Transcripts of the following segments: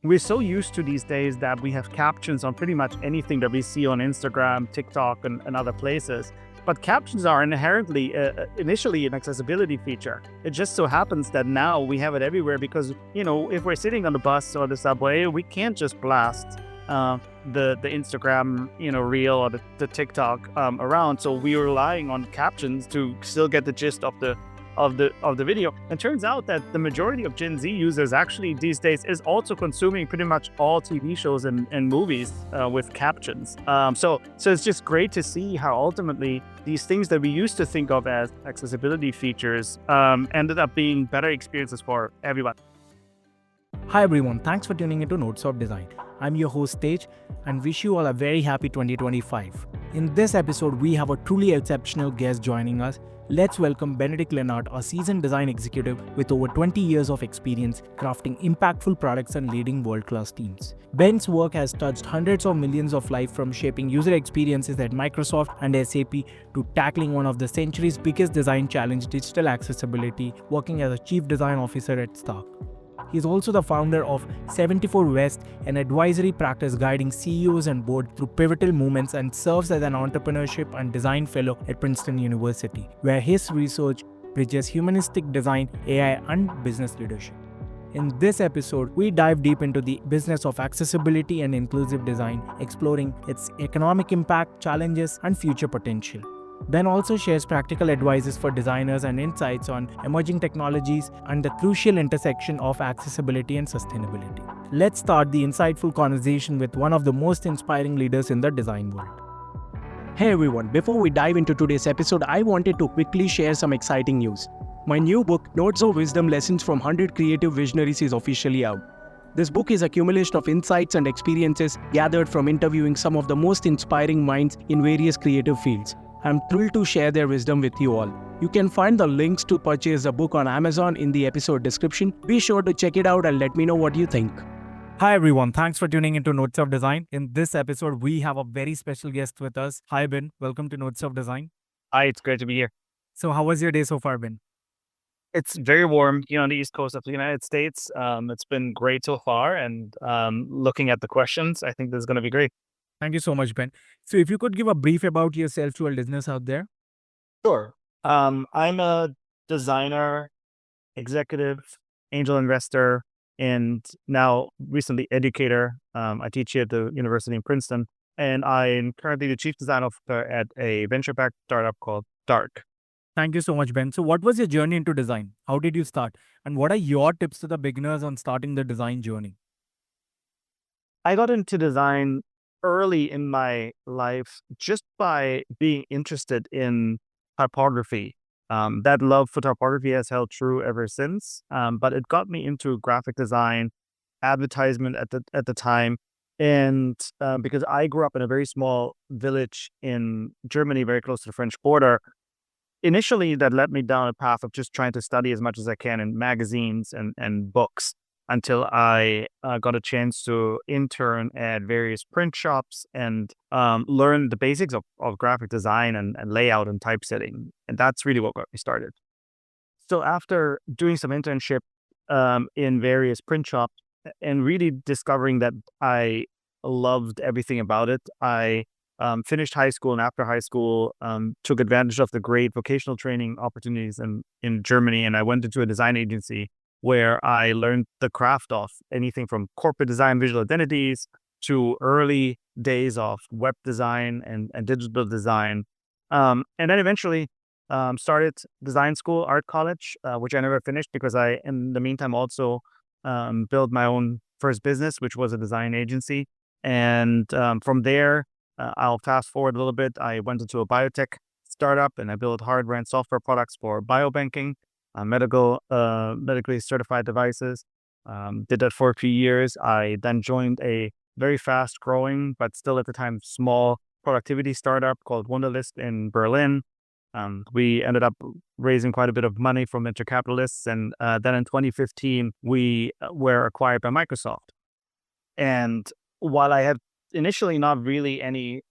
we're so used to these days that we have captions on pretty much anything that we see on Instagram, TikTok, and other places. But captions are inherently, initially an accessibility feature. It just so happens that now we have it everywhere because, if we're sitting on the bus or the subway, we can't just blast the Instagram, reel or the TikTok around. So we're relying on captions to still get the gist of the video. And turns out that the majority of Gen Z users actually these days is also consuming pretty much all TV shows and movies with captions. So it's just great to see how ultimately these things that we used to think of as accessibility features ended up being better experiences for everyone. Hi everyone, thanks for tuning into Notes of Design. I'm your host Tej and wish you all a very happy 2025. In this episode, we have a truly exceptional guest joining us. Let's welcome Benedikt Lehnert, a seasoned design executive with over 20 years of experience crafting impactful products and leading world-class teams. Ben's work has touched hundreds of millions of lives, from shaping user experiences at Microsoft and SAP to tackling one of the century's biggest design challenge, digital accessibility, working as a chief design officer at Stark. He is also the founder of 74 West, an advisory practice guiding CEOs and board through pivotal moments, and serves as an Entrepreneurship and Design Fellow at Princeton University, where his research bridges humanistic design, AI, and business leadership. In this episode, we dive deep into the business of accessibility and inclusive design, exploring its economic impact, challenges, and future potential. Ben also shares practical advices for designers and insights on emerging technologies and the crucial intersection of accessibility and sustainability. Let's start the insightful conversation with one of the most inspiring leaders in the design world. Hey everyone, before we dive into today's episode, I wanted to quickly share some exciting news. My new book, Notes of Wisdom Lessons from 100 Creative Visionaries, is officially out. This book is a accumulation of insights and experiences gathered from interviewing some of the most inspiring minds in various creative fields. I'm thrilled to share their wisdom with you all. You can find the links to purchase the book on Amazon in the episode description. Be sure to check it out and let me know what you think. Hi everyone, thanks for tuning into Notes of Design. In this episode, we have a very special guest with us. Hi Ben, welcome to Notes of Design. Hi, it's great to be here. So how was your day so far, Ben? It's very warm, on the East Coast of the United States. It's been great so far. And looking at the questions, I think this is going to be great. Thank you so much, Ben. So if you could give a brief about yourself to our listeners out there. Sure. I'm a designer, executive, angel investor, and now recently educator. I teach here at the University in Princeton, and I'm currently the chief design officer at a venture-backed startup called Dark. Thank you so much, Ben. So what was your journey into design? How did you start? And what are your tips to the beginners on starting the design journey? I got into design early in my life just by being interested in typography. That love for typography has held true ever since, but it got me into graphic design, advertisement at the time, and because I grew up in a very small village in Germany, very close to the French border. Initially, that led me down a path of just trying to study as much as I can in magazines and books until I got a chance to intern at various print shops and learn the basics of graphic design and layout and typesetting. And that's really what got me started. So after doing some internship in various print shops and really discovering that I loved everything about it, I finished high school, and after high school, took advantage of the great vocational training opportunities in Germany. And I went into a design agency where I learned the craft of anything from corporate design, visual identities, to early days of web design and digital design. And then eventually started design school, art college, which I never finished because I, in the meantime, also built my own first business, which was a design agency. And from there, I'll fast forward a little bit. I went into a biotech startup and I built hardware and software products for biobanking, medically certified devices. Did that for a few years. I then joined a very fast growing, but still at the time small productivity startup called Wunderlist in Berlin. We ended up raising quite a bit of money from venture capitalists. And then in 2015, we were acquired by Microsoft. And while I had initially not really any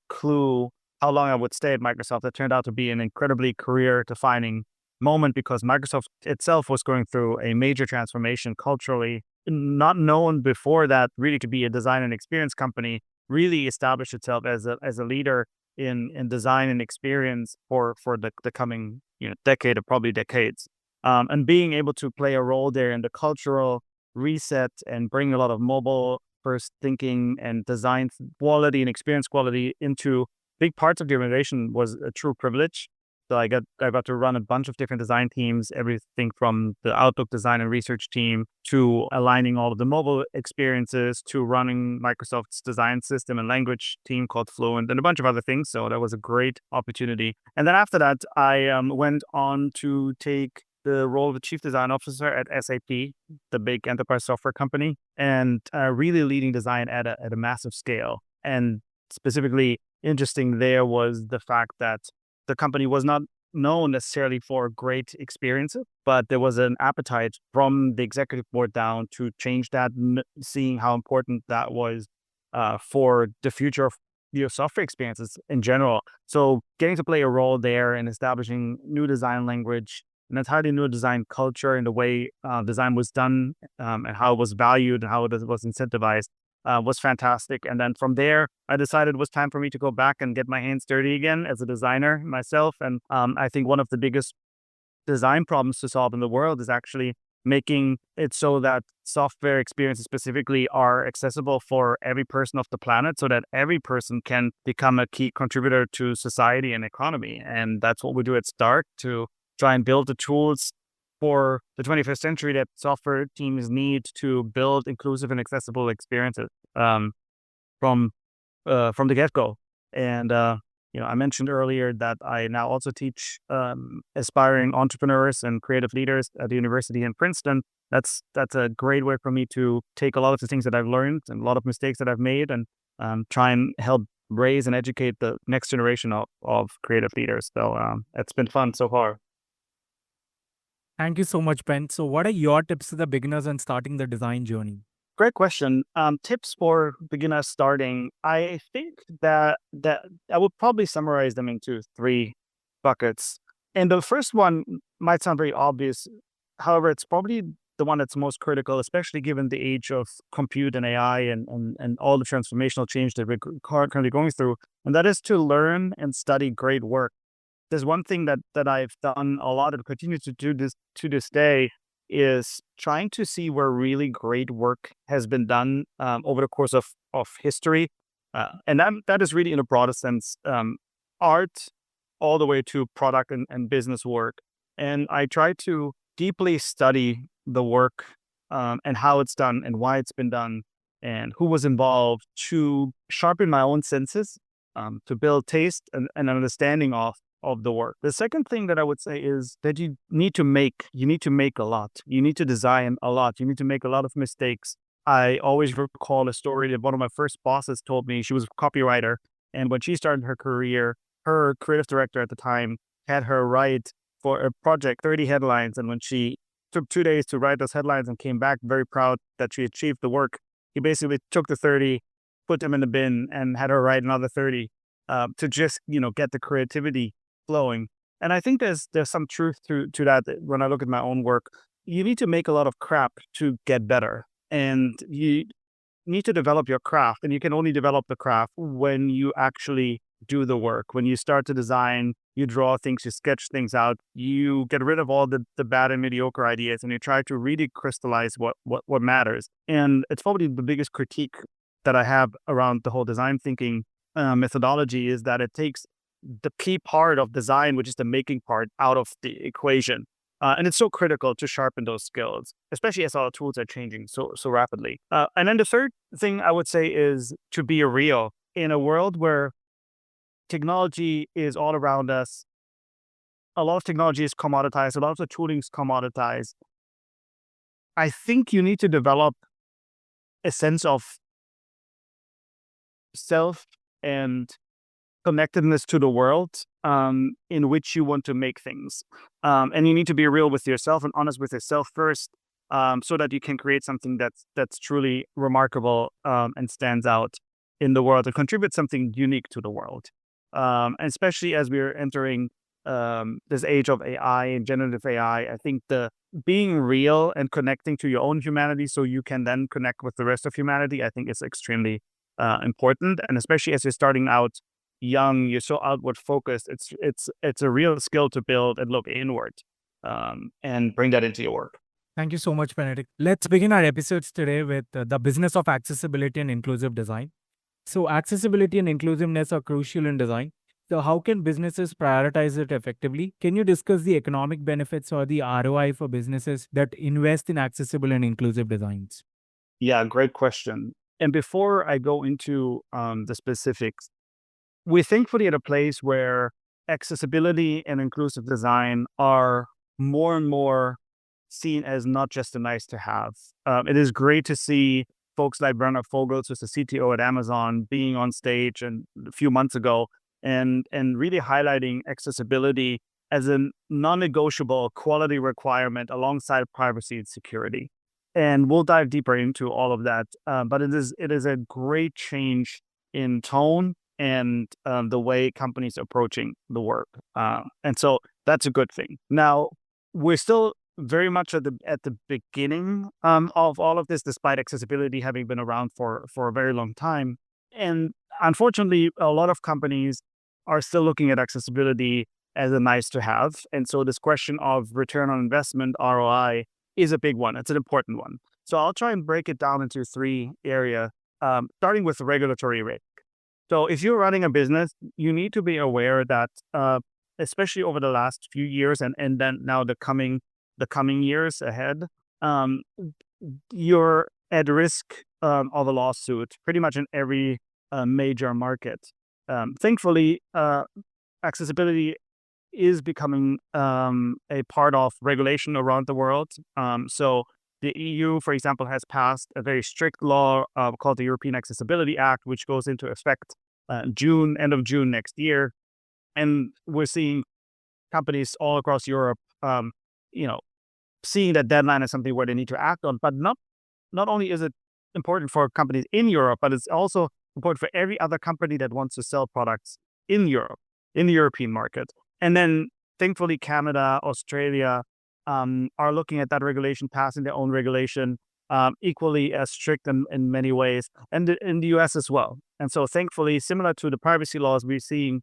clue how long I would stay at Microsoft, it turned out to be an incredibly career-defining moment because Microsoft itself was going through a major transformation culturally. not known before that really to be a design and experience company, really established itself as a leader in design and experience for the coming decade or probably decades. And being able to play a role there in the cultural reset and bring a lot of mobile first thinking and design quality and experience quality into big parts of the organization was a true privilege. So I got to run a bunch of different design teams, everything from the Outlook design and research team to aligning all of the mobile experiences to running Microsoft's design system and language team called Fluent and a bunch of other things. So that was a great opportunity. And then after that, I went on to take the role of the chief design officer at SAP, the big enterprise software company, and really leading design at a massive scale. And specifically interesting there was the fact that the company was not known necessarily for great experiences, but there was an appetite from the executive board down to change that, seeing how important that was for the future of your software experiences in general. So getting to play a role there in establishing new design language, an entirely new design culture in the way design was done and how it was valued and how it was incentivized was fantastic. And then from there, I decided it was time for me to go back and get my hands dirty again as a designer myself. And I think one of the biggest design problems to solve in the world is actually making it so that software experiences specifically are accessible for every person of the planet so that every person can become a key contributor to society and economy. And that's what we do at Start, to try and build the tools for the 21st century that software teams need to build inclusive and accessible experiences from the get-go. And I mentioned earlier that I now also teach aspiring entrepreneurs and creative leaders at the university in Princeton. That's a great way for me to take a lot of the things that I've learned and a lot of mistakes that I've made and try and help raise and educate the next generation of creative leaders. So it's been fun so far. Thank you so much, Ben. So, what are your tips to the beginners on starting the design journey? Great question. Tips for beginners starting. I think that I would probably summarize them into three buckets. And the first one might sound very obvious. However, it's probably the one that's most critical, especially given the age of compute and AI and all the transformational change that we're currently going through. And that is to learn and study great work. There's one thing that I've done a lot and continue to do this to this day is trying to see where really great work has been done over the course of history. And that is really in a broader sense, art all the way to product and business work. And I try to deeply study the work and how it's done and why it's been done and who was involved to sharpen my own senses, to build taste and understanding of the work. The second thing that I would say is that you need to make a lot. You need to design a lot. You need to make a lot of mistakes. I always recall a story that one of my first bosses told me. She was a copywriter, and when she started her career, her creative director at the time had her write for a project 30 headlines. And when she took 2 days to write those headlines and came back very proud that she achieved the work, he basically took the 30, put them in the bin, and had her write another 30 to just get the creativity flowing. And I think there's some truth to that. When I look at my own work, you need to make a lot of crap to get better, and you need to develop your craft. And you can only develop the craft when you actually do the work. When you start to design, you draw things, you sketch things out, you get rid of all the bad and mediocre ideas, and you try to really crystallize what matters. And it's probably the biggest critique that I have around the whole design thinking methodology is that it takes the key part of design, which is the making part, out of the equation. And it's so critical to sharpen those skills, especially as our tools are changing so rapidly. And then the third thing I would say is to be real. In a world where technology is all around us, a lot of technology is commoditized, a lot of the tooling is commoditized. I think you need to develop a sense of self and connectedness to the world in which you want to make things. And you need to be real with yourself and honest with yourself first, so that you can create something that's truly remarkable and stands out in the world and contribute something unique to the world. And especially as we're entering this age of AI and generative AI, I think the being real and connecting to your own humanity so you can then connect with the rest of humanity, I think is extremely important. And especially as you're starting out young, you're so outward focused. It's a real skill to build and look inward and bring that into your work. Thank you so much, Benedict. Let's begin our episodes today with the business of accessibility and inclusive design. So, accessibility and inclusiveness are crucial in design. So, how can businesses prioritize it effectively? Can you discuss the economic benefits or the ROI for businesses that invest in accessible and inclusive designs? Yeah, great question. And before I go into the specifics, we're thankfully at a place where accessibility and inclusive design are more and more seen as not just a nice to have. It is great to see folks like Bernard Fogels, who's the CTO at Amazon, being on stage and a few months ago and really highlighting accessibility as a non-negotiable quality requirement alongside privacy and security. And we'll dive deeper into all of that. But it is a great change in tone and the way companies are approaching the work. And so that's a good thing. Now, we're still very much at the beginning of all of this, despite accessibility having been around for a very long time. And unfortunately, a lot of companies are still looking at accessibility as a nice to have. And so this question of return on investment, ROI, is a big one. It's an important one. So I'll try and break it down into three areas, starting with regulatory risk. So if you're running a business, you need to be aware that, especially over the last few years and then now the coming years ahead, you're at risk of a lawsuit pretty much in every major market. Thankfully, accessibility is becoming a part of regulation around the world. So the EU, for example, has passed a very strict law called the European Accessibility Act, which goes into effect end of June next year. And we're seeing companies all across Europe, seeing that deadline as something where they need to act on. But not only is it important for companies in Europe, but it's also important for every other company that wants to sell products in Europe, in the European market. And then thankfully, Canada, Australia are looking at that regulation, passing their own regulation, equally as strict in many ways, and in the US as well. And so thankfully, similar to the privacy laws, we're seeing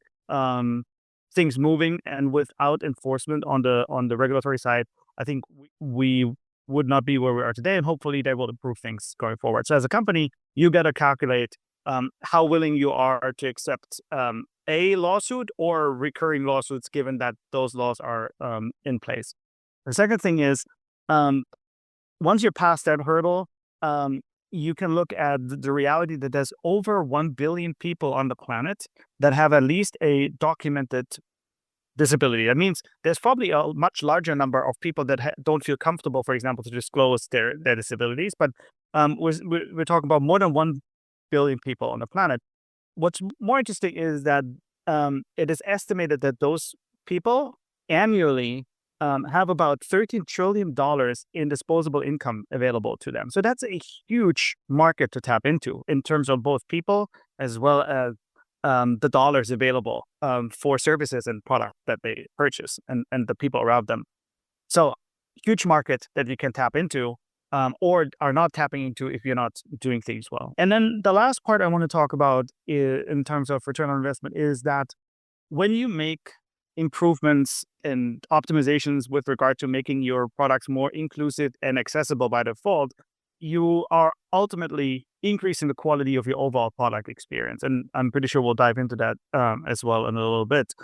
things moving, and without enforcement on the regulatory side, I think we would not be where we are today, and hopefully they will improve things going forward. So as a company, you got to calculate how willing you are to accept a lawsuit or recurring lawsuits, given that those laws are in place. The second thing is, once you're past that hurdle, you can look at the reality that there's over 1 billion people on the planet that have at least a documented disability. That means there's probably a much larger number of people that don't feel comfortable, for example, to disclose their disabilities. But we're talking about more than 1 billion people on the planet. What's more interesting is that it is estimated that those people annually have about $13 trillion in disposable income available to them. So that's a huge market to tap into in terms of both people as well as the dollars available for services and products that they purchase and the people around them. So huge market that you can tap into or are not tapping into if you're not doing things well. And then the last part I want to talk about in terms of return on investment is that when you make improvements and optimizations with regard to making your products more inclusive and accessible by default, you are ultimately increasing the quality of your overall product experience. And I'm pretty sure we'll dive into that as well in a little bit.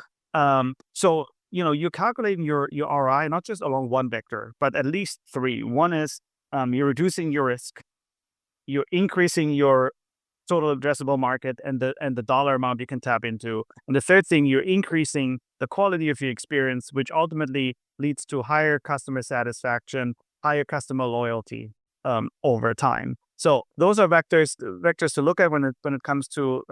So, you're calculating your ROI, not just along one vector, but at least three. One is you're reducing your risk, you're increasing your total addressable market and the dollar amount you can tap into. And the third thing, you're increasing the quality of your experience, which ultimately leads to higher customer satisfaction, higher customer loyalty over time. So those are vectors to look at when it comes to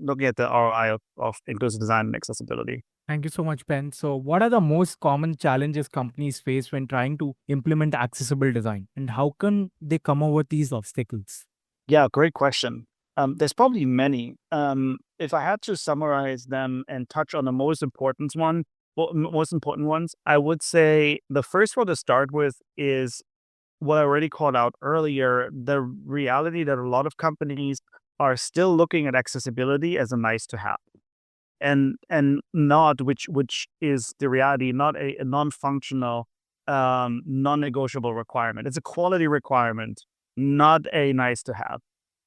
looking at the ROI of inclusive design and accessibility. Thank you so much, Ben. So, what are the most common challenges companies face when trying to implement accessible design, and how can they come over these obstacles? Yeah, great question. There's probably many. If I had to summarize them and touch on the most important one, most important ones. I would say the first one to start with is what I already called out earlier, the reality that a lot of companies are still looking at accessibility as a nice to have, and not, which is the reality, not a non-functional, non-negotiable requirement. It's a quality requirement, not a nice to have.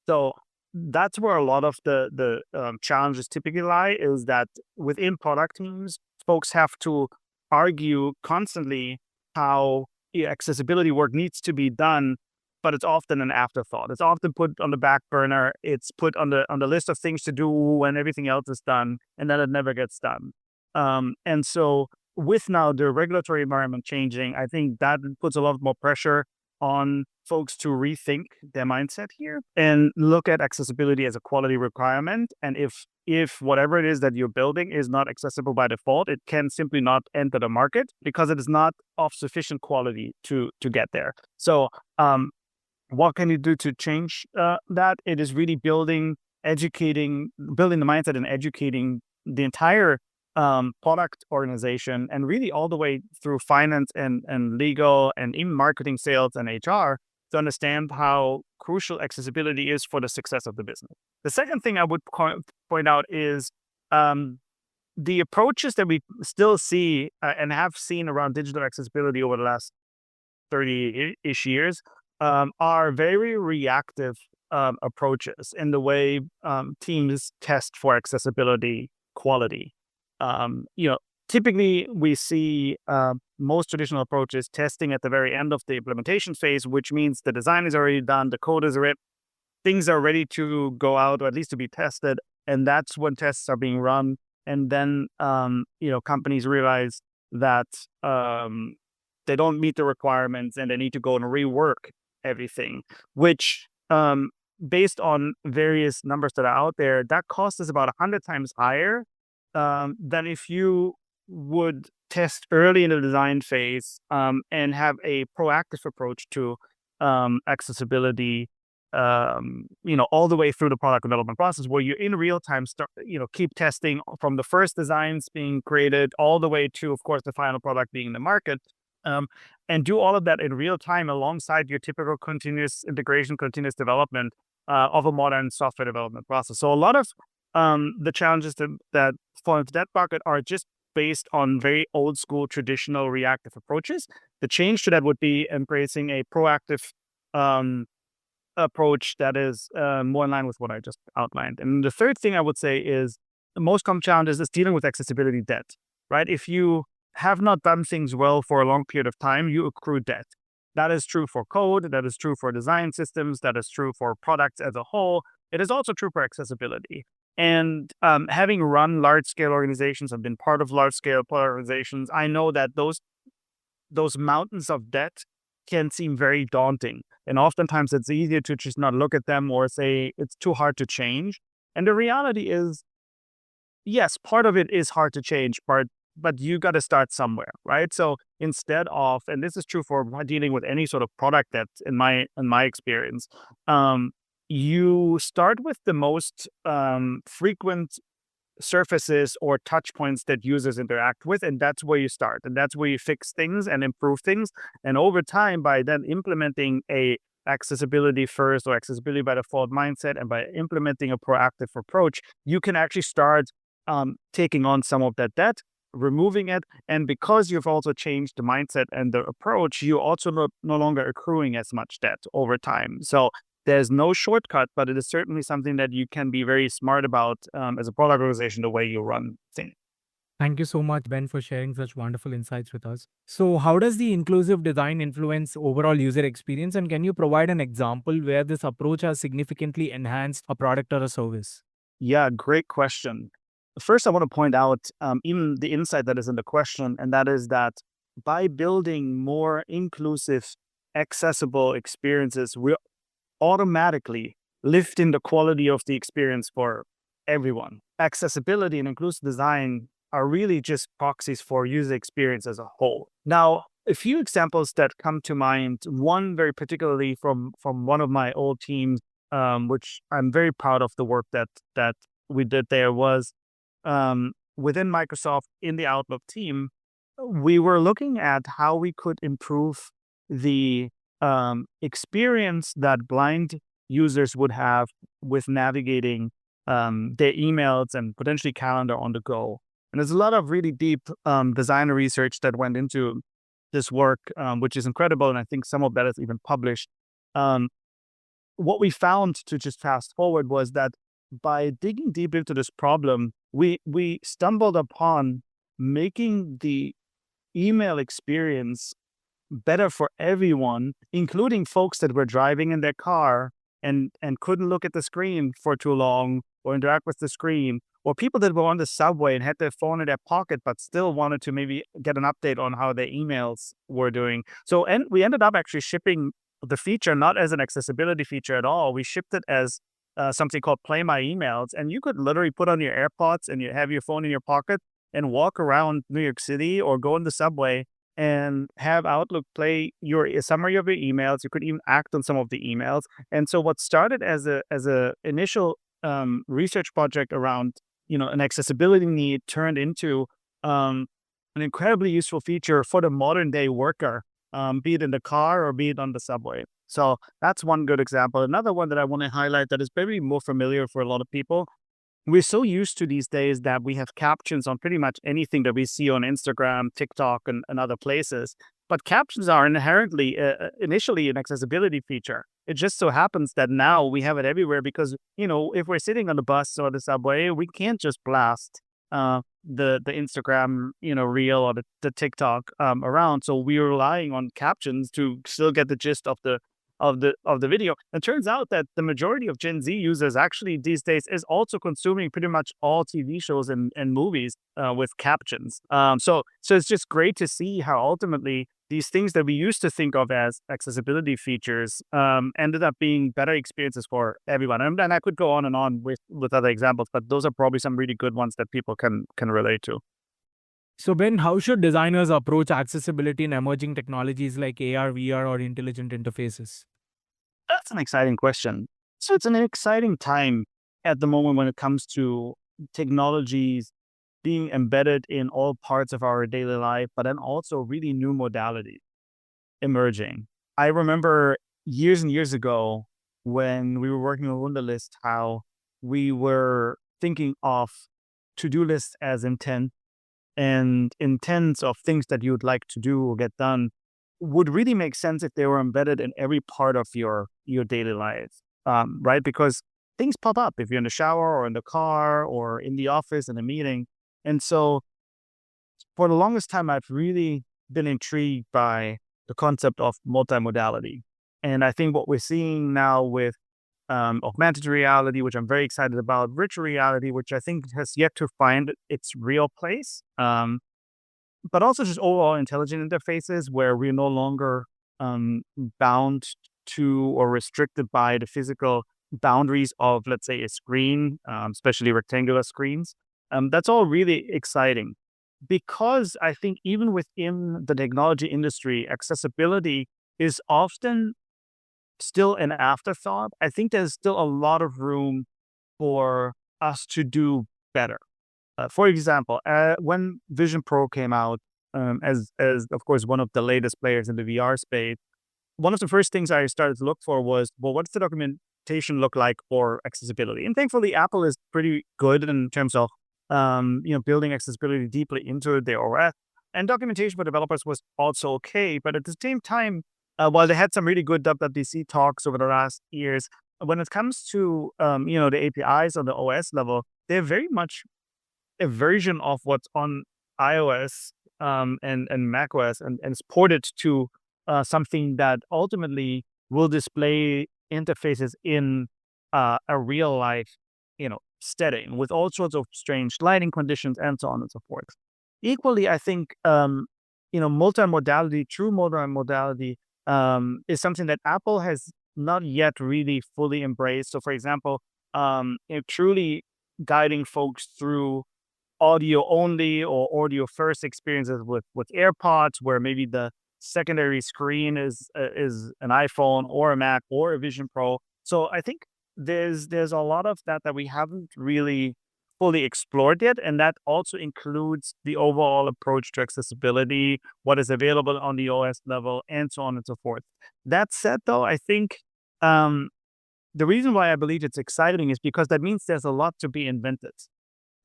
So that's where a lot of the challenges typically lie, is that within product teams, folks have to argue constantly how accessibility work needs to be done, but it's often an afterthought. It's often put on the back burner. It's put on the list of things to do when everything else is done, and then it never gets done. And so with now the regulatory environment changing, I think that puts a lot more pressure on folks to rethink their mindset here and look at accessibility as a quality requirement. And if whatever it is that you're building is not accessible by default, it can simply not enter the market because it is not of sufficient quality to get there. So what can you do to change that? It is really building the mindset and educating the entire product organization, and really all the way through finance and legal and even marketing, sales, and HR, to understand how crucial accessibility is for the success of the business. The second thing I would point out is the approaches that we still see and have seen around digital accessibility over the last 30-ish years are very reactive approaches in the way teams test for accessibility quality. Typically we see most traditional approaches testing at the very end of the implementation phase, which means the design is already done, the code is written, things are ready to go out, or at least to be tested, and that's when tests are being run. And then companies realize that they don't meet the requirements and they need to go and rework everything, which based on various numbers that are out there, that cost is about 100 times higher than if you would test early in the design phase and have a proactive approach to accessibility, all the way through the product development process, where you in real time keep testing from the first designs being created all the way to, of course, the final product being in the market. And do all of that in real time alongside your typical continuous integration, continuous development of a modern software development process. So a lot of the challenges that fall into that bucket are just based on very old school, traditional reactive approaches. The change to that would be embracing a proactive approach that is more in line with what I just outlined. And the third thing I would say is the most common challenges is dealing with accessibility debt, right? If you have not done things well for a long period of time, you accrue debt. That is true for code, that is true for design systems, that is true for products as a whole. It is also true for accessibility. And having run large-scale organizations, I've been part of large-scale organizations, I know that those mountains of debt can seem very daunting. And oftentimes it's easier to just not look at them or say it's too hard to change. And the reality is, yes, part of it is hard to change, but you got to start somewhere, right? So instead of, and this is true for dealing with any sort of product that in my experience, you start with the most frequent surfaces or touch points that users interact with, and that's where you start, and that's where you fix things and improve things. And over time, by then implementing a accessibility first or accessibility by default mindset, and by implementing a proactive approach, you can actually start taking on some of that debt, removing it. And because you've also changed the mindset and the approach, you also no longer accruing as much debt over time. So there's no shortcut, but it is certainly something that you can be very smart about as a product organization, the way you run things. Thank you so much, Ben, for sharing such wonderful insights with us. So, how does the inclusive design influence overall user experience? And can you provide an example where this approach has significantly enhanced a product or a service? Yeah, great question. First, I want to point out even the insight that is in the question, and that is that by building more inclusive, accessible experiences, we're automatically lifting the quality of the experience for everyone. Accessibility and inclusive design are really just proxies for user experience as a whole. Now, a few examples that come to mind, one very particularly from one of my old teams, which I'm very proud of the work that we did there, was within Microsoft in the Outlook team, we were looking at how we could improve the experience that blind users would have with navigating their emails and potentially calendar on the go. And there's a lot of really deep designer research that went into this work, which is incredible. And I think some of that is even published. Um, what we found, to just fast forward, was that by digging deep into this problem, we stumbled upon making the email experience better for everyone, including folks that were driving in their car and couldn't look at the screen for too long or interact with the screen, or people that were on the subway and had their phone in their pocket but still wanted to maybe get an update on how their emails were doing. So, and we ended up actually shipping the feature not as an accessibility feature at all. We shipped it as something called Play My Emails, and you could literally put on your AirPods and you have your phone in your pocket and walk around New York City or go in the subway and have Outlook play your a summary of your emails. You could even act on some of the emails. And so what started as a initial research project around an accessibility need turned into an incredibly useful feature for the modern day worker, be it in the car or be it on the subway. So that's one good example. Another one that I want to highlight that is maybe more familiar for a lot of people. We're so used to these days that we have captions on pretty much anything that we see on Instagram, TikTok, and other places. But captions are inherently, initially, an accessibility feature. It just so happens that now we have it everywhere because, if we're sitting on the bus or the subway, we can't just blast the Instagram, reel or the TikTok around. So we're relying on captions to still get the gist of the video. It turns out that the majority of Gen Z users actually these days is also consuming pretty much all TV shows and movies with captions. So it's just great to see how ultimately these things that we used to think of as accessibility features ended up being better experiences for everyone. And I could go on and on with other examples, but those are probably some really good ones that people can relate to. So, Ben, how should designers approach accessibility in emerging technologies like AR, VR, or intelligent interfaces? That's an exciting question. So it's an exciting time at the moment when it comes to technologies being embedded in all parts of our daily life, but then also really new modalities emerging. I remember years and years ago when we were working on Wunderlist, how we were thinking of to-do lists as intent, and intents of things that you would like to do or get done would really make sense if they were embedded in every part of your daily life, right? Because things pop up if you're in the shower or in the car or in the office in a meeting. And so for the longest time, I've really been intrigued by the concept of multimodality. And I think what we're seeing now with augmented reality, which I'm very excited about, virtual reality, which I think has yet to find its real place, but also just overall intelligent interfaces where we're no longer bound to or restricted by the physical boundaries of, let's say, a screen, especially rectangular screens. That's all really exciting because I think even within the technology industry, accessibility is often still an afterthought. I think there's still a lot of room for us to do better. For example, when Vision Pro came out, as of course one of the latest players in the VR space, one of the first things I started to look for was, well, what's the documentation look like for accessibility? And thankfully, Apple is pretty good in terms of building accessibility deeply into their OS. And documentation for developers was also okay, but at the same time, while they had some really good WWDC talks over the last years, when it comes to the APIs on the OS level, they're very much a version of what's on iOS and macOS, and it's ported to something that ultimately will display interfaces in a real life, setting with all sorts of strange lighting conditions and so on and so forth. Equally, I think multimodality, true multimodality, is something that Apple has not yet really fully embraced. So, for example, truly guiding folks through audio only or audio first experiences with AirPods, where maybe the secondary screen is an iPhone or a Mac or a Vision Pro. So I think there's a lot of that we haven't really fully explored yet. And that also includes the overall approach to accessibility, what is available on the OS level, and so on and so forth. That said, though, I think um, the reason why I believe it's exciting is because that means there's a lot to be invented,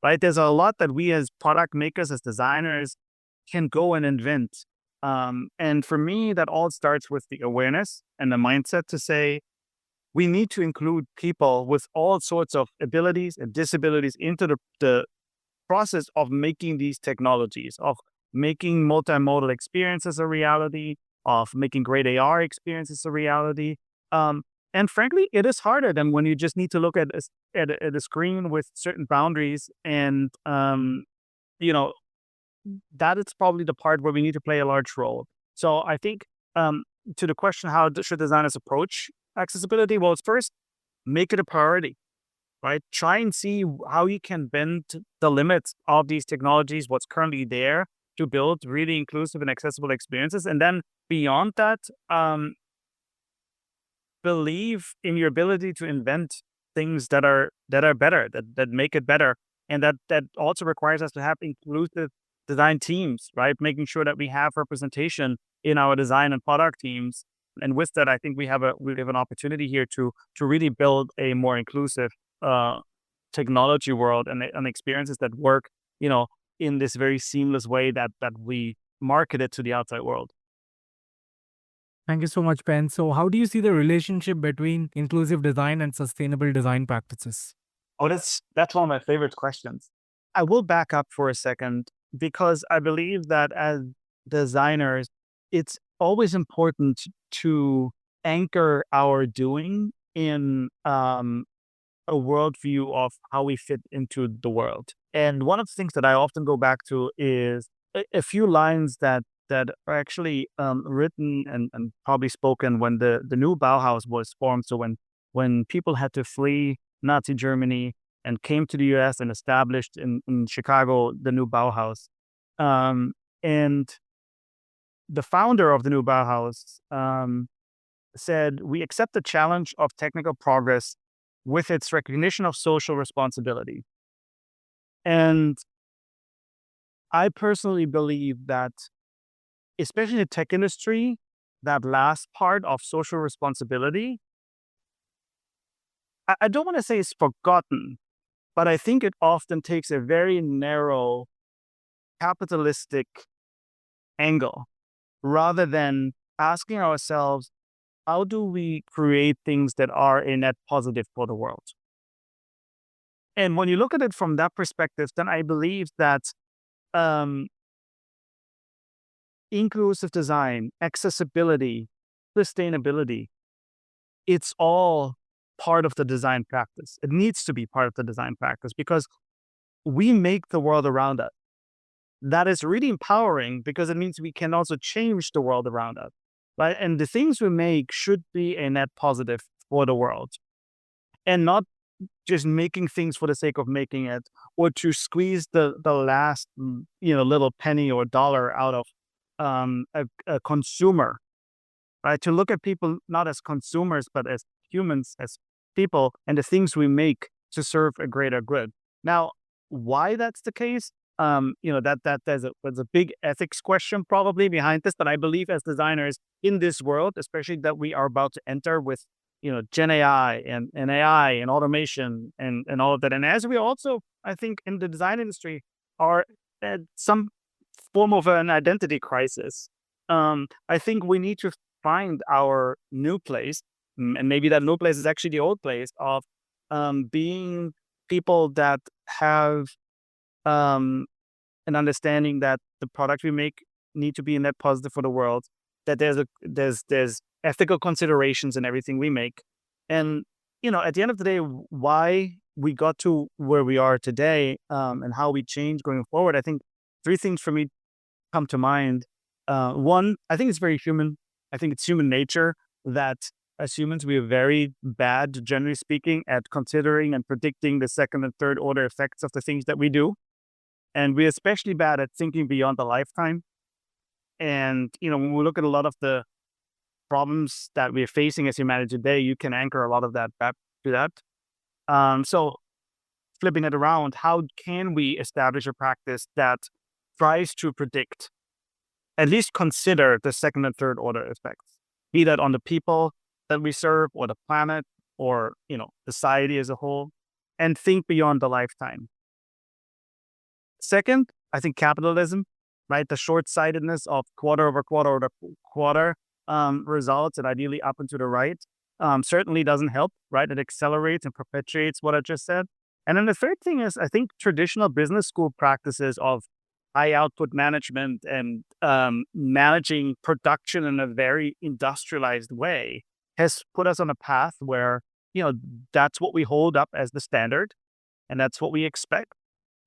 right? There's a lot that we as product makers, as designers, can go and invent. And for me, that all starts with the awareness and the mindset to say, we need to include people with all sorts of abilities and disabilities into the process of making these technologies, of making multimodal experiences a reality, of making great AR experiences a reality. Um, and frankly, it is harder than when you just need to look at a screen with certain boundaries. And, you know, that is probably the part where we need to play a large role. So I think um, to the question, how should designers approach accessibility? Well, it's first, make it a priority, right? Try and see how you can bend the limits of these technologies, what's currently there, to build really inclusive and accessible experiences. And then beyond that, believe in your ability to invent things that are better, that make it better. And that also requires us to have inclusive design teams, right? Making sure that we have representation in our design and product teams. And with that, I think we have an opportunity here to really build a more inclusive uh, technology world and experiences that work, you know, in this very seamless way that we market it to the outside world. Thank you so much, Ben. So, how do you see the relationship between inclusive design and sustainable design practices? Oh, that's one of my favorite questions. I will back up for a second because I believe that as designers, it's always important to anchor our doing in a worldview of how we fit into the world. And one of the things that I often go back to is a few lines that are actually written and probably spoken when the new Bauhaus was formed. So when people had to flee Nazi Germany and came to the U.S. and established in Chicago the new Bauhaus, um, and the founder of the new Bauhaus said, "We accept the challenge of technical progress with its recognition of social responsibility." And I personally believe that, especially in the tech industry, that last part of social responsibility, I don't want to say it's forgotten, but I think it often takes a very narrow capitalistic angle rather than asking ourselves, how do we create things that are a net positive for the world? And when you look at it from that perspective, then I believe that um, inclusive design, accessibility, sustainability, it's all part of the design practice. It needs to be part of the design practice because we make the world around us. That is really empowering because it means we can also change the world around us, right? And the things we make should be a net positive for the world and not just making things for the sake of making it or to squeeze the last little penny or dollar out of a consumer, right? To look at people not as consumers, but as humans, as people, and the things we make to serve a greater good. Now, why that's the case? There's a big ethics question probably behind this, but I believe as designers in this world, especially that we are about to enter with, Gen AI and AI and automation and all of that. And as we also, I think, in the design industry are at some form of an identity crisis. I think we need to find our new place, and maybe that new place is actually the old place of being people that have um, an understanding that the product we make need to be a net positive for the world. That there's ethical considerations in everything we make, and at the end of the day, why we got to where we are today, and how we change going forward. I think three things for me come to mind. One, I think it's very human. I think it's human nature that as humans, we are very bad, generally speaking, at considering and predicting the second and third order effects of the things that we do. And we're especially bad at thinking beyond the lifetime. And, when we look at a lot of the problems that we're facing as humanity today, you can anchor a lot of that back to that. So flipping it around, how can we establish a practice that tries to predict, at least consider the second and third order effects, be that on the people that we serve or the planet or, society as a whole, and think beyond the lifetime. Second, I think capitalism, right? The short-sightedness of quarter over quarter results, and ideally up and to the right, certainly doesn't help, right? It accelerates and perpetuates what I just said. And then the third thing is, I think traditional business school practices of high output management and managing production in a very industrialized way has put us on a path where, that's what we hold up as the standard and that's what we expect.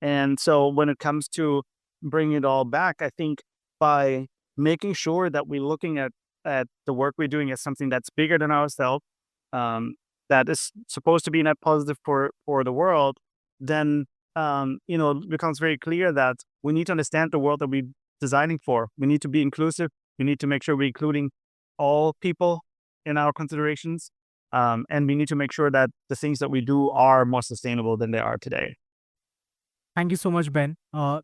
And so when it comes to bringing it all back, I think by making sure that we're looking at the work we're doing as something that's bigger than ourselves, that is supposed to be net positive for the world, then it becomes very clear that we need to understand the world that we're designing for. We need to be inclusive. We need to make sure we're including all people in our considerations. And we need to make sure that the things that we do are more sustainable than they are today. Thank you so much, Ben.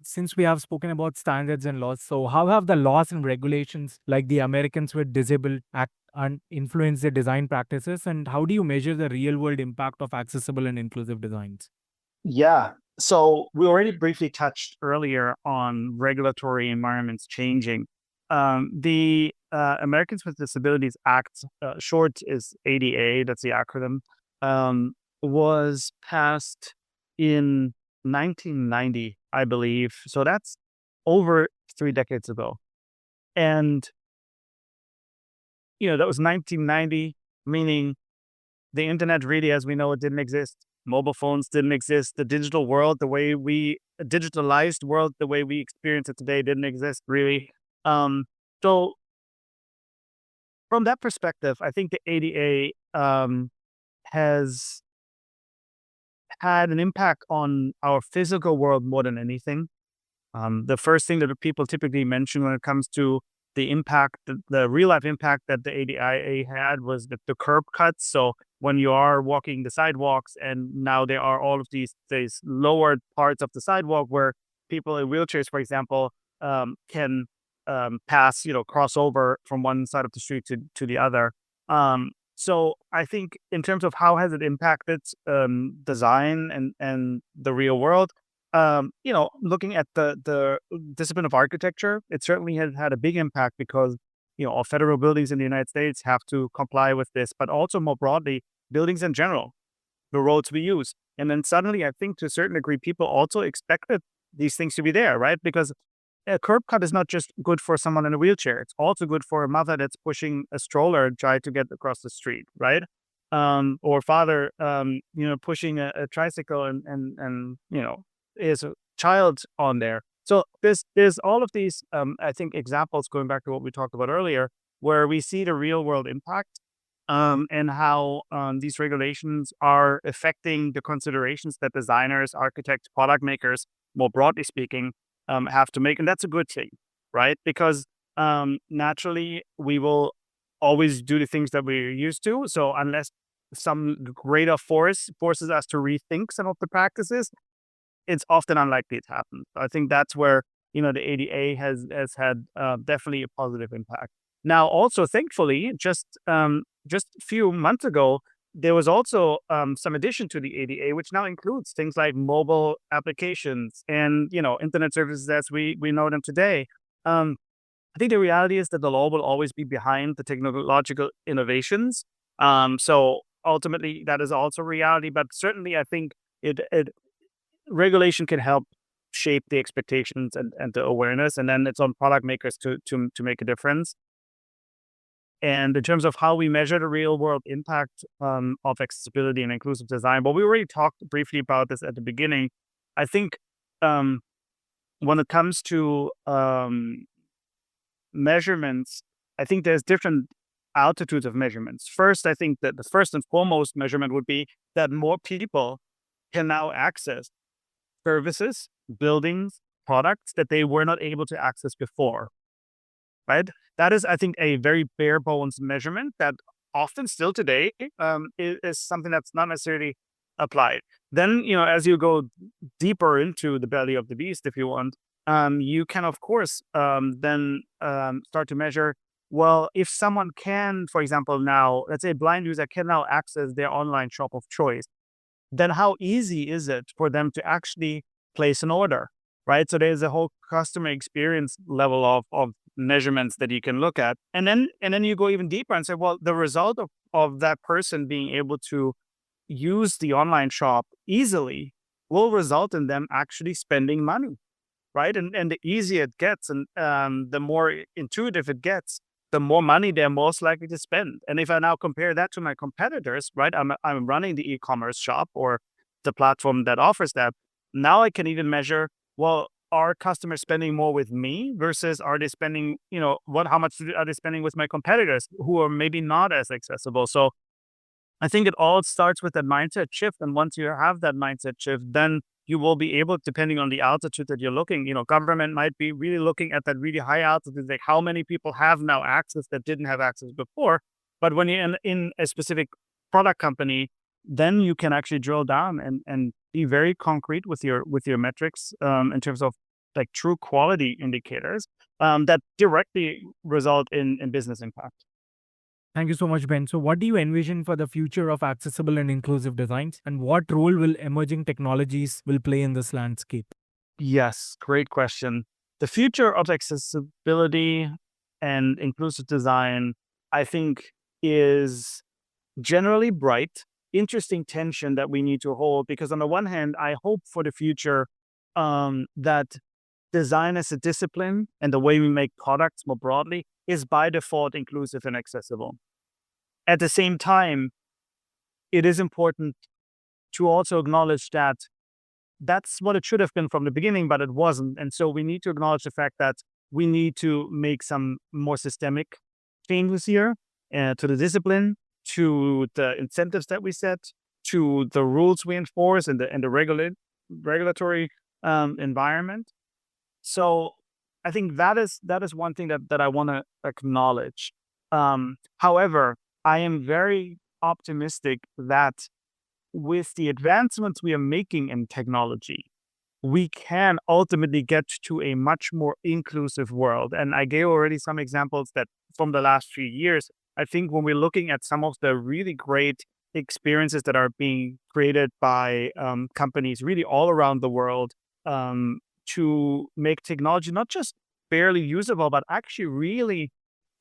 Since we have spoken about standards and laws, so how have the laws and regulations like the Americans with Disabled Act and influenced the design practices? And how do you measure the real world impact of accessible and inclusive designs? Yeah. So we already briefly touched earlier on regulatory environments changing. The Americans with Disabilities Act, short is ADA, that's the acronym, was passed in 1990, I believe. So that's over 3 decades ago. And, that was 1990, meaning the internet really, as we know it, didn't exist. Mobile phones didn't exist. The digital world, digitalized world, the way we experience it today didn't exist really. So from that perspective, I think the ADA has had an impact on our physical world more than anything. The first thing that people typically mention when it comes to the impact, the real life impact that the ADA had was the curb cuts. So when you are walking the sidewalks and now there are all of these lower parts of the sidewalk where people in wheelchairs, for example, can pass, cross over from one side of the street to the other. So I think in terms of how has it impacted design and the real world, looking at the discipline of architecture, it certainly has had a big impact because, all federal buildings in the United States have to comply with this, but also more broadly, buildings in general, the roads we use. And then suddenly, I think to a certain degree, people also expected these things to be there, right? Because a curb cut is not just good for someone in a wheelchair. It's also good for a mother that's pushing a stroller trying to get across the street, right? Or father, pushing a tricycle and is a child on there. So there's all of these, I think, examples going back to what we talked about earlier, where we see the real world impact and how these regulations are affecting the considerations that designers, architects, product makers, more broadly speaking, have to make. And that's a good thing, right? Because naturally, we will always do the things that we're used to. So unless some greater force forces us to rethink some of the practices, it's often unlikely to happen. I think that's where, the ADA has had definitely a positive impact. Now, also, thankfully, just a few months ago, there was also some addition to the ADA, which now includes things like mobile applications and, internet services as we know them today. I think the reality is that the law will always be behind the technological innovations. So ultimately, that is also reality. But certainly, I think it regulation can help shape the expectations and the awareness, and then it's on product makers to make a difference. And in terms of how we measure the real world impact of accessibility and inclusive design, well, we already talked briefly about this at the beginning. I think when it comes to measurements, I think there's different altitudes of measurements. First, I think that the first and foremost measurement would be that more people can now access services, buildings, products that they were not able to access before, right? That is, I think, a very bare bones measurement that often still today is something that's not necessarily applied. Then, as you go deeper into the belly of the beast, if you want, you can, of course, then start to measure, well, if someone can, for example, now, let's say a blind user can now access their online shop of choice, then how easy is it for them to actually place an order, right? So there's a whole customer experience level of measurements that you can look at. And then you go even deeper and say, well, the result of that person being able to use the online shop easily will result in them actually spending money, right? And the easier it gets, and the more intuitive it gets, the more money they're most likely to spend. And if I now compare that to my competitors, right? I'm running the e-commerce shop or the platform that offers that. Now I can even measure, well, are customers spending more with me versus are they spending, how much are they spending with my competitors who are maybe not as accessible? So I think it all starts with that mindset shift. And once you have that mindset shift, then you will be able, depending on the altitude that you're looking, government might be really looking at that really high altitude, like how many people have now access that didn't have access before. But when you're in a specific product company, then you can actually drill down and be very concrete with your metrics in terms of like true quality indicators that directly result in business impact. Thank you so much, Ben. So, what do you envision for the future of accessible and inclusive designs, and what role will emerging technologies will play in this landscape? Yes, great question. The future of accessibility and inclusive design, I think, is generally bright. Interesting tension that we need to hold because, on the one hand, I hope for the future that design as a discipline and the way we make products more broadly is by default inclusive and accessible. At the same time, it is important to also acknowledge that that's what it should have been from the beginning, but it wasn't. And so we need to acknowledge the fact that we need to make some more systemic changes here to the discipline, to the incentives that we set, to the rules we enforce and the regulatory environment. So I think that is one thing that I want to acknowledge. However, I am very optimistic that with the advancements we are making in technology, we can ultimately get to a much more inclusive world. And I gave already some examples that from the last few years. I think when we're looking at some of the really great experiences that are being created by companies really all around the world to make technology not just barely usable, but actually really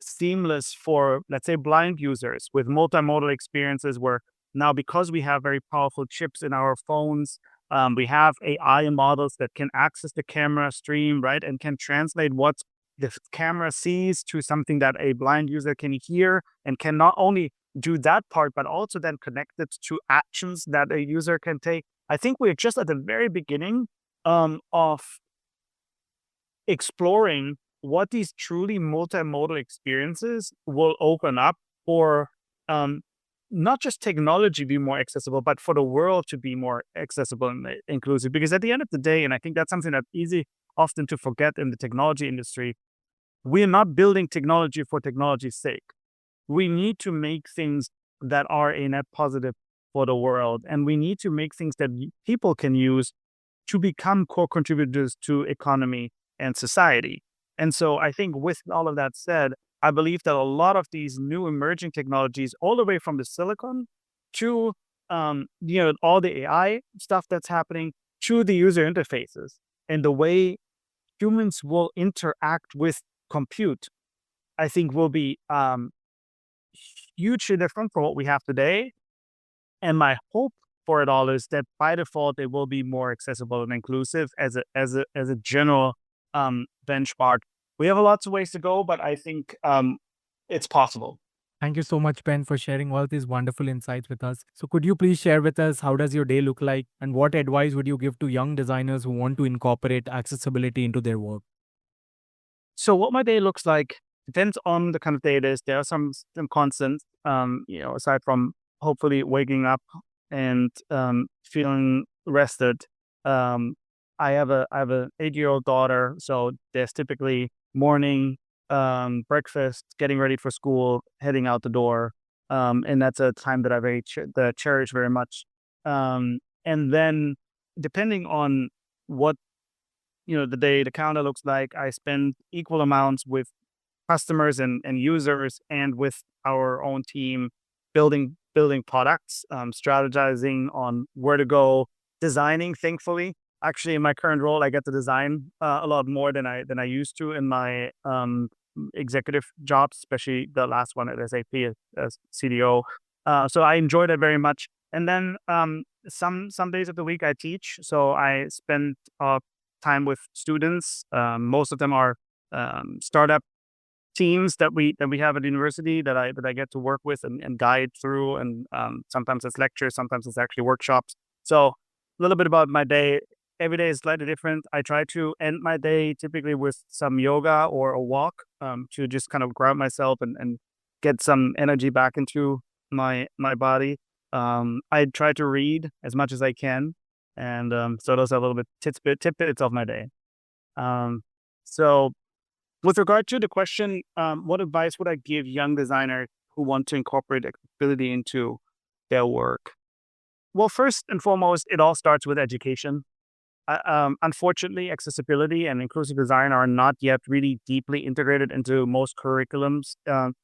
seamless for, let's say, blind users with multimodal experiences where now, because we have very powerful chips in our phones, we have AI models that can access the camera stream, right, and can translate what the camera sees to something that a blind user can hear and can not only do that part, but also then connect it to actions that a user can take. I think we're just at the very beginning of exploring what these truly multimodal experiences will open up for not just technology be more accessible, but for the world to be more accessible and inclusive. Because at the end of the day, and I think that's something that's easy often to forget in the technology industry, we're not building technology for technology's sake. We need to make things that are a net positive for the world. And we need to make things that people can use to become core contributors to economy and society. And so I think with all of that said, I believe that a lot of these new emerging technologies, all the way from the silicon to all the AI stuff that's happening, to the user interfaces and the way humans will interact with compute, I think will be hugely different from what we have today. And my hope for it all is that by default, it will be more accessible and inclusive as a general benchmark. We have a lots of ways to go, but I think it's possible. Thank you so much, Ben, for sharing all these wonderful insights with us. So, could you please share with us how does your day look like, and what advice would you give to young designers who want to incorporate accessibility into their work? So what my day looks like depends on the kind of day it is. There are some constants, aside from hopefully waking up and feeling rested. Um, I have a 8-year-old daughter, so there's typically morning, breakfast, getting ready for school, heading out the door, and that's a time that I cherish very much. And then depending on what, the calendar looks like, I spend equal amounts with customers and users and with our own team building products, strategizing on where to go, designing. Thankfully, actually, in my current role, I get to design a lot more than I used to in my executive jobs, especially the last one at SAP as CDO. So I enjoyed it very much. And then some days of the week I teach, so I spend time with students. Most of them are startup teams that we have at university that I get to work with and guide through, and sometimes it's lectures, sometimes it's actually workshops. So a little bit about my day. Every day is slightly different. I try to end my day typically with some yoga or a walk, to just kind of ground myself and get some energy back into my body. I try to read as much as I can, and so those are a little bit tidbits of my day. Um, so with regard to the question, what advice would I give young designers who want to incorporate accessibility into their work? Well, first and foremost, it all starts with education. Unfortunately, accessibility and inclusive design are not yet really deeply integrated into most curriculums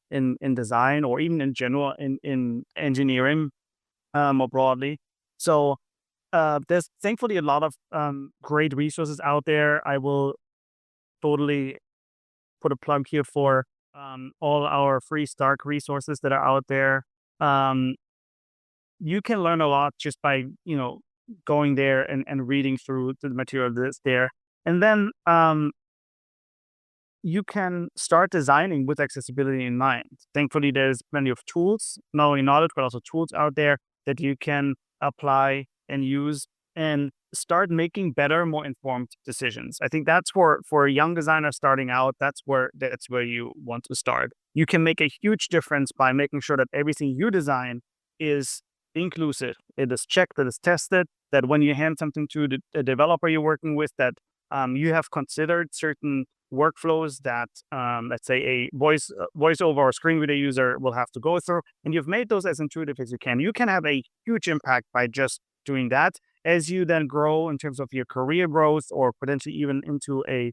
in design, or even in general in engineering, more broadly. So there's thankfully a lot of great resources out there. I will totally put a plug here for all our free Stark resources that are out there. Um, you can learn a lot just by, going there and reading through the material that's there. And then you can start designing with accessibility in mind. Thankfully, there's plenty of tools, not only knowledge, but also tools out there that you can apply and use and start making better, more informed decisions. I think that's for a young designer starting out, that's where you want to start. You can make a huge difference by making sure that everything you design is inclusive. It is checked, it is tested, that when you hand something to the developer you're working with, that you have considered certain workflows that, let's say, a voiceover or screen reader user will have to go through, and you've made those as intuitive as you can. You can have a huge impact by just doing that. As you then grow in terms of your career growth, or potentially even into a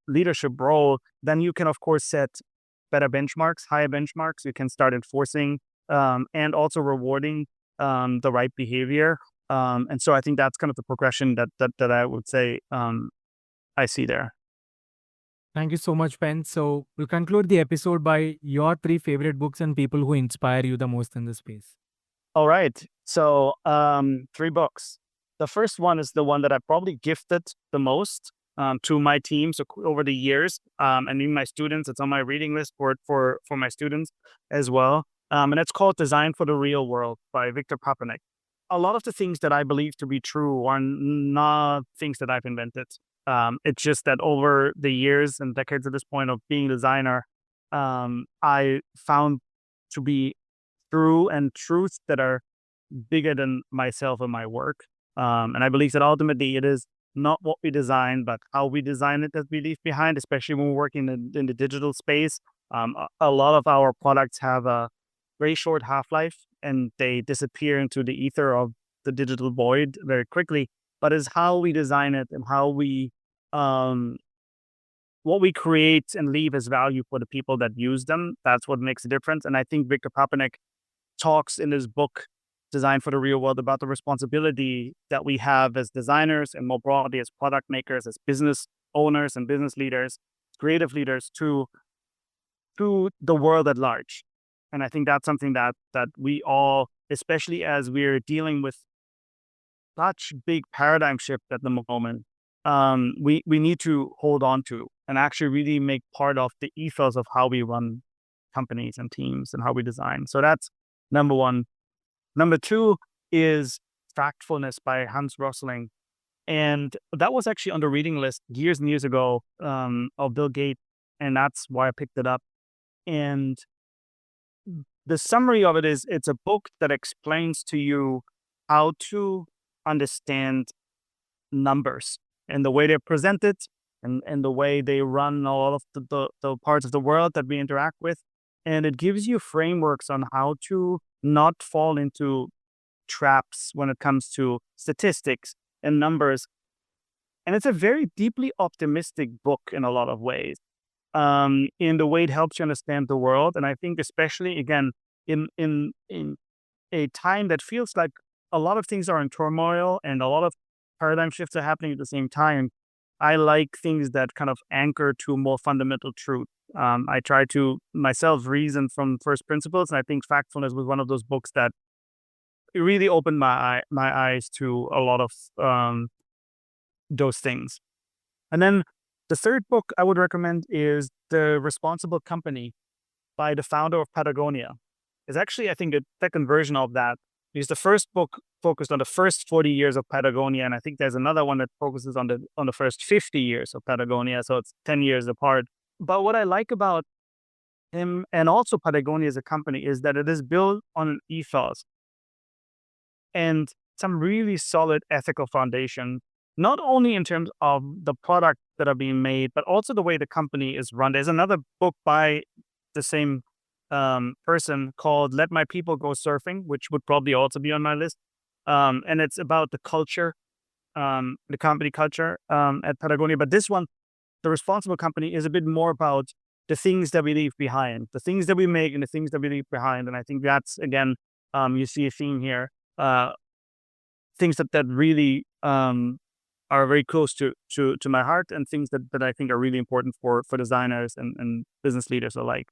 leadership role, then you can of course set better benchmarks, higher benchmarks. You can start enforcing and also rewarding the right behavior. And so I think that's kind of the progression that I would say I see there. Thank you so much, Ben. So we'll conclude the episode by your three favorite books and people who inspire you the most in this space. All right. So, three books. The first one is the one that I probably gifted the most to my team. So over the years, and even my students, it's on my reading list for my students as well. And it's called Design for the Real World by Victor Papanek. A lot of the things that I believe to be true are not things that I've invented. It's just that over the years and decades at this point of being a designer, I found to be true and truths that are bigger than myself and my work. And I believe that ultimately it is not what we design, but how we design it that we leave behind, especially when we're working in the digital space. A lot of our products have a very short half-life and they disappear into the ether of the digital void very quickly. But it's how we design it and how we, what we create and leave as value for the people that use them. That's what makes a difference. And I think Victor Papanek talks in his book Design for the Real World about the responsibility that we have as designers and more broadly as product makers, as business owners and business leaders, creative leaders to the world at large. And I think that's something that we all, especially as we're dealing with such big paradigm shift at the moment, we need to hold on to and actually really make part of the ethos of how we run companies and teams and how we design. So that's number one. Number two is Factfulness by Hans Rosling. And that was actually on the reading list years and years ago of Bill Gates. And that's why I picked it up. And the summary of it is it's a book that explains to you how to understand numbers and the way they're presented and the way they run all of the parts of the world that we interact with. And it gives you frameworks on how to not fall into traps when it comes to statistics and numbers. And it's a very deeply optimistic book in a lot of ways, in the way it helps you understand the world. And I think especially, again, in a time that feels like a lot of things are in turmoil and a lot of paradigm shifts are happening at the same time, I like things that kind of anchor to more fundamental truth. I try to myself reason from first principles, and I think Factfulness was one of those books that really opened my eyes to a lot of those things. And then the third book I would recommend is The Responsible Company by the founder of Patagonia. It's actually, I think, the second version of that, because the first book focused on the first 40 years of Patagonia, and I think there's another one that focuses on the first 50 years of Patagonia, so it's 10 years apart. But what I like about him and also Patagonia as a company is that it is built on an ethos and some really solid ethical foundation, not only in terms of the products that are being made, but also the way the company is run. There's another book by the same person called Let My People Go Surfing, which would probably also be on my list. And it's about the culture, the company culture at Patagonia. But this one, The Responsible Company, is a bit more about the things that we leave behind, the things that we make and the things that we leave behind. And I think that's, again, you see a theme here, things that really are very close to my heart, and things that I think are really important for designers and business leaders alike.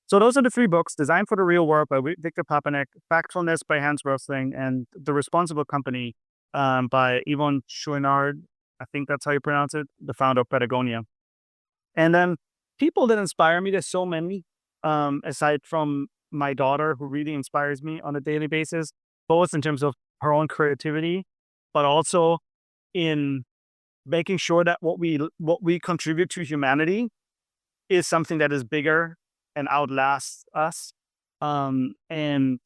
So those are the three books: Design for the Real World by Victor Papanek, Factfulness by Hans Rosling, and The Responsible Company by Yvon Chouinard. I think that's how you pronounce it, the founder of Patagonia. And then people that inspire me, there's so many, aside from my daughter, who really inspires me on a daily basis, both in terms of her own creativity, but also in making sure that what we contribute to humanity is something that is bigger and outlasts us. And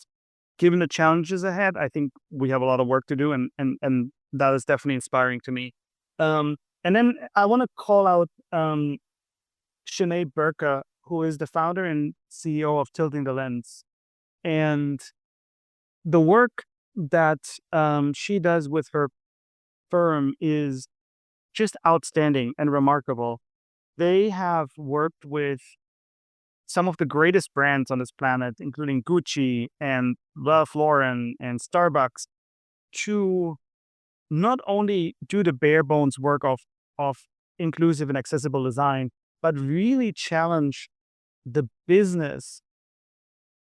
given the challenges ahead, I think we have a lot of work to do, and that is definitely inspiring to me. And then I want to call out Sinead Burka, who is the founder and CEO of Tilting the Lens. And the work that she does with her firm is just outstanding and remarkable. They have worked with some of the greatest brands on this planet, including Gucci and Ralph Lauren and Starbucks, to not only do the bare bones work of inclusive and accessible design, but really challenge the business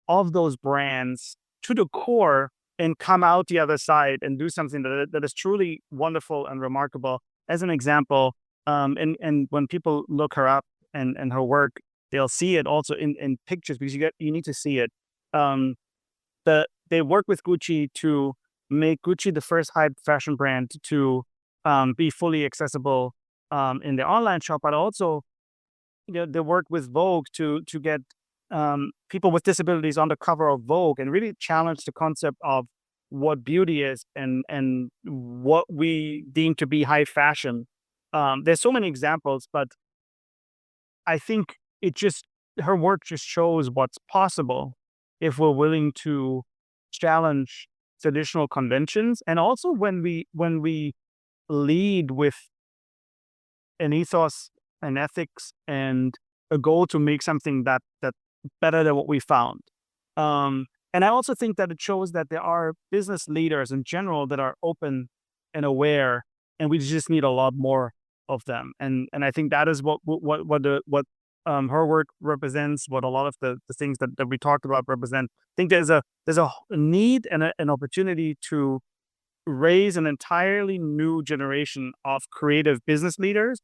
of those brands to the core and come out the other side and do something that is truly wonderful and remarkable. As an example, and when people look her up and her work, they'll see it also in pictures, because you need to see it. They work with Gucci to make Gucci the first high fashion brand to be fully accessible in the online shop, but also they work with Vogue to get people with disabilities on the cover of Vogue, and really challenge the concept of what beauty is and what we deem to be high fashion. There's so many examples, but I think her work just shows what's possible if we're willing to challenge traditional conventions, and also when we lead with an ethos and ethics and a goal to make something that better than what we found. And I also think that it shows that there are business leaders in general that are open and aware, and we just need a lot more of them. And I think that is what her work represents, what a lot of the things that we talked about represent. I think there's a need and an opportunity to raise an entirely new generation of creative business leaders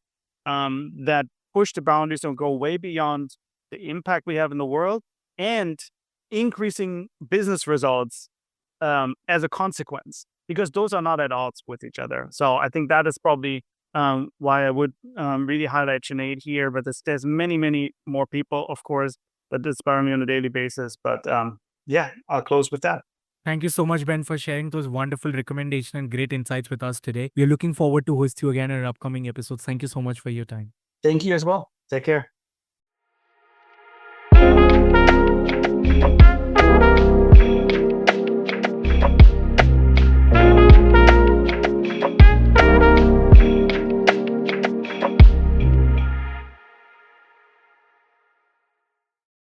that push the boundaries and go way beyond the impact we have in the world, and increasing business results as a consequence, because those are not at odds with each other. So I think that is probably why I would really highlight Sinead here. But there's many more people, of course, that inspire me on a daily basis. But yeah, I'll close with that. Thank you so much, Ben, for sharing those wonderful recommendations and great insights with us today. We are looking forward to host you again in our upcoming episodes. Thank you so much for your time. Thank you as well. Take care.